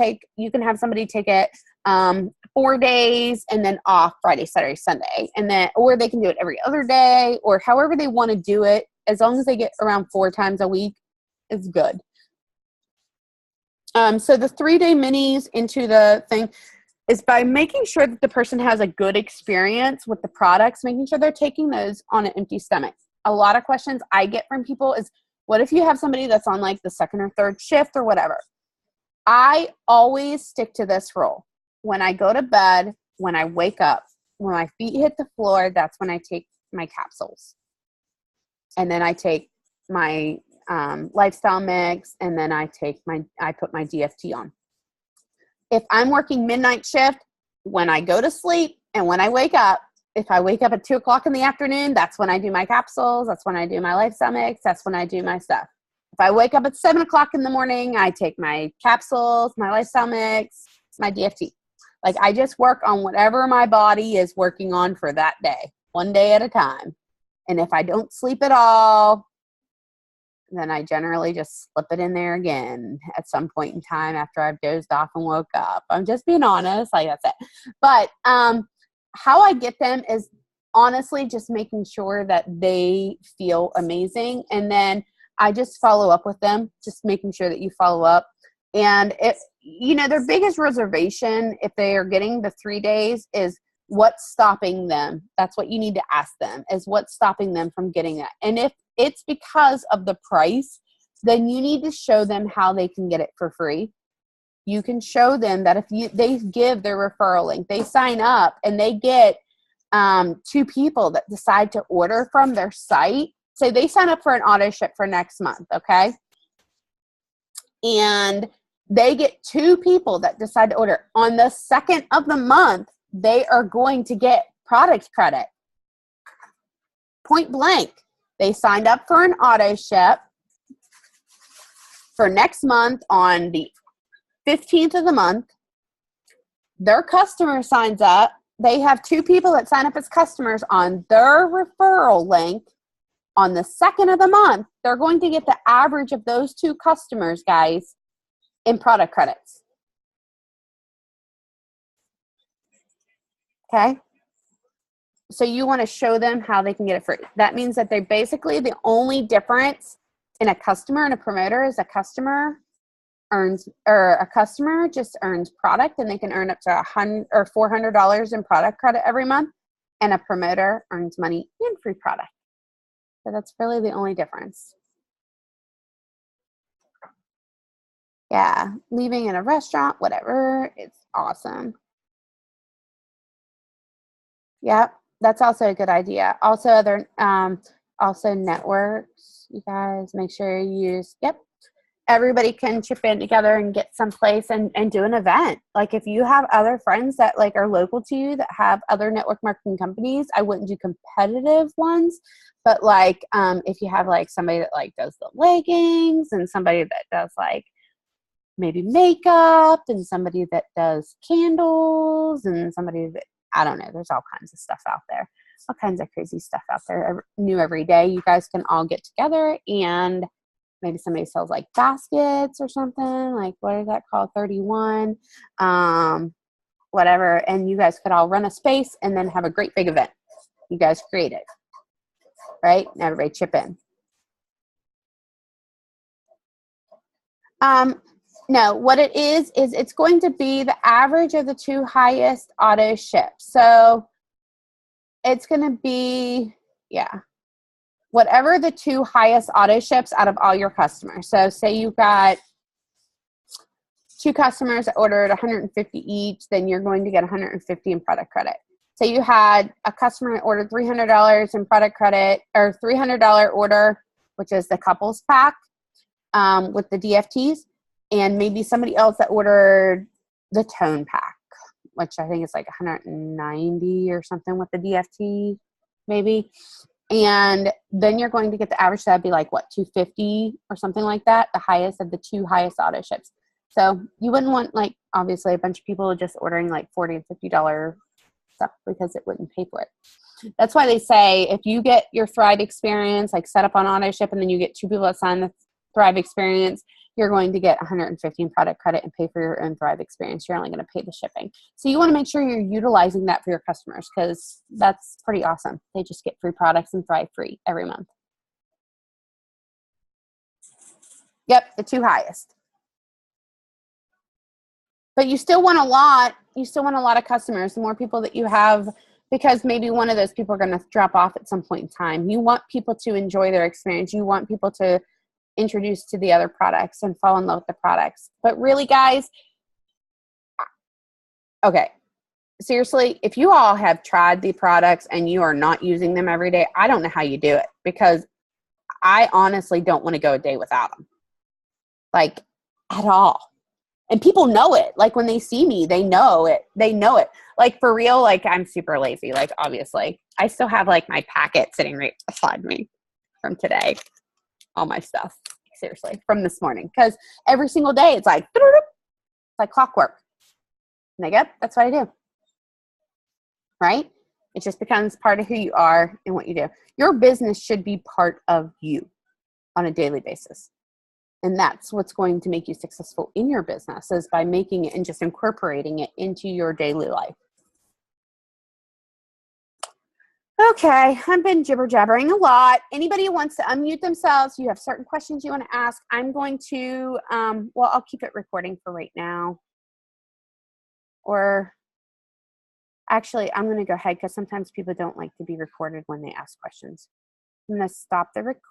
have somebody take it 4 days and then off Friday, Saturday, Sunday. And then, or they can do it every other day or however they want to do it. As long as they get around 4 times a week is good. So the 3-day minis into the thing is by making sure that the person has a good experience with the products, making sure they're taking those on an empty stomach. A lot of questions I get from people is, what if you have somebody that's on like the 2nd or 3rd shift or whatever? I always stick to this rule. When I go to bed, when I wake up, when my feet hit the floor, that's when I take my capsules. And then I take my lifestyle mix, and then I put my DFT on. If I'm working midnight shift, when I go to sleep and when I wake up, if I wake up at 2 o'clock in the afternoon, that's when I do my capsules. That's when I do my lifestyle mix. That's when I do my stuff. If I wake up at 7 o'clock in the morning, I take my capsules, my lifestyle mix, my DFT. Like, I just work on whatever my body is working on for that day, one day at a time. And if I don't sleep at all, then I generally just slip it in there again at some point in time after I've dozed off and woke up. I'm just being honest, like that's it. But how I get them is honestly just making sure that they feel amazing. And then I just follow up with them, just making sure that you follow up. And if, you know, their biggest reservation, if they are getting the 3 days, is what's stopping them. That's what you need to ask them, is what's stopping them from getting that. And if it's because of the price, then you need to show them how they can get it for free. You can show them that if they give their referral link, they sign up and they get 2 people that decide to order from their site. Say they sign up for an auto ship for next month, okay? And they get 2 people that decide to order. On the 2nd of the month, they are going to get product credit. Point blank. They signed up for an auto ship for next month on the 15th of the month. Their customer signs up. They have 2 people that sign up as customers on their referral link. On the 2nd of the month, they're going to get the average of those 2 customers, guys, in product credits. Okay? So you want to show them how they can get it free. That means that they're basically the only difference in a customer and a promoter is a customer earns, or a customer just earns product and they can earn up to $100 or $400 in product credit every month, and a promoter earns money in free product. So that's really the only difference. Yeah, leaving in a restaurant, whatever, it's awesome. Yep, that's also a good idea. Also, also networks. You guys make sure you use. Yep, everybody can chip in together and get someplace and do an event. Like if you have other friends that like are local to you that have other network marketing companies, I wouldn't do competitive ones, but like if you have like somebody that like does the leggings and somebody that does like maybe makeup and somebody that does candles and somebody that, I don't know, there's all kinds of stuff out there, all kinds of crazy stuff out there new every day. You guys can all get together and maybe somebody sells like baskets or something, like what is that called, 31, whatever, and you guys could all run a space and then have a great big event. You guys create it, right? And everybody chip in. No, what it is it's going to be the average of the 2 highest auto ships. So it's going to be, yeah, whatever the 2 highest auto ships out of all your customers. So say you got 2 customers that ordered 150 each, then you're going to get 150 in product credit. Say you had a customer that ordered $300 in product credit, or $300 order, which is the couples pack with the DFTs, and maybe somebody else that ordered the tone pack, which I think is like 190 or something with the DFT, maybe. And then you're going to get the average. That'd be like what, 250 or something like that, the highest of the 2 highest auto ships. So you wouldn't want like obviously a bunch of people just ordering like $40 and $50 stuff because it wouldn't pay for it. That's why they say if you get your Thrive experience like set up on auto ship and then you get 2 people that sign the Thrive experience, you're going to get 115 product credit and pay for your own Thrive experience. You're only going to pay the shipping. So you want to make sure you're utilizing that for your customers because that's pretty awesome. They just get free products and Thrive free every month. Yep, the 2 highest. But you still want a lot. You still want a lot of customers. The more people that you have, because maybe one of those people are going to drop off at some point in time. You want people to enjoy their experience. You want people to introduce to the other products and fall in love with the products. But really, guys, okay, seriously, if you all have tried the products and you are not using them every day, I don't know how you do it, because I honestly don't want to go a day without them, like at all. And people know it. Like when they see me, they know it. They know it. Like for real, like I'm super lazy. Like obviously I still have like my packet sitting right beside me from today. All my stuff. seriously, from this morning. Because every single day it's like clockwork. And I go, yep, that's what I do. Right? It just becomes part of who you are and what you do. Your business should be part of you on a daily basis. And that's what's going to make you successful in your business, is by making it and just incorporating it into your daily life. Okay, I've been jibber jabbering a lot. Anybody who wants to unmute themselves, you have certain questions you want to ask, I'm going to, well, I'll keep it recording for right now. Or actually, I'm going to go ahead because sometimes people don't like to be recorded when they ask questions. I'm going to stop the recording.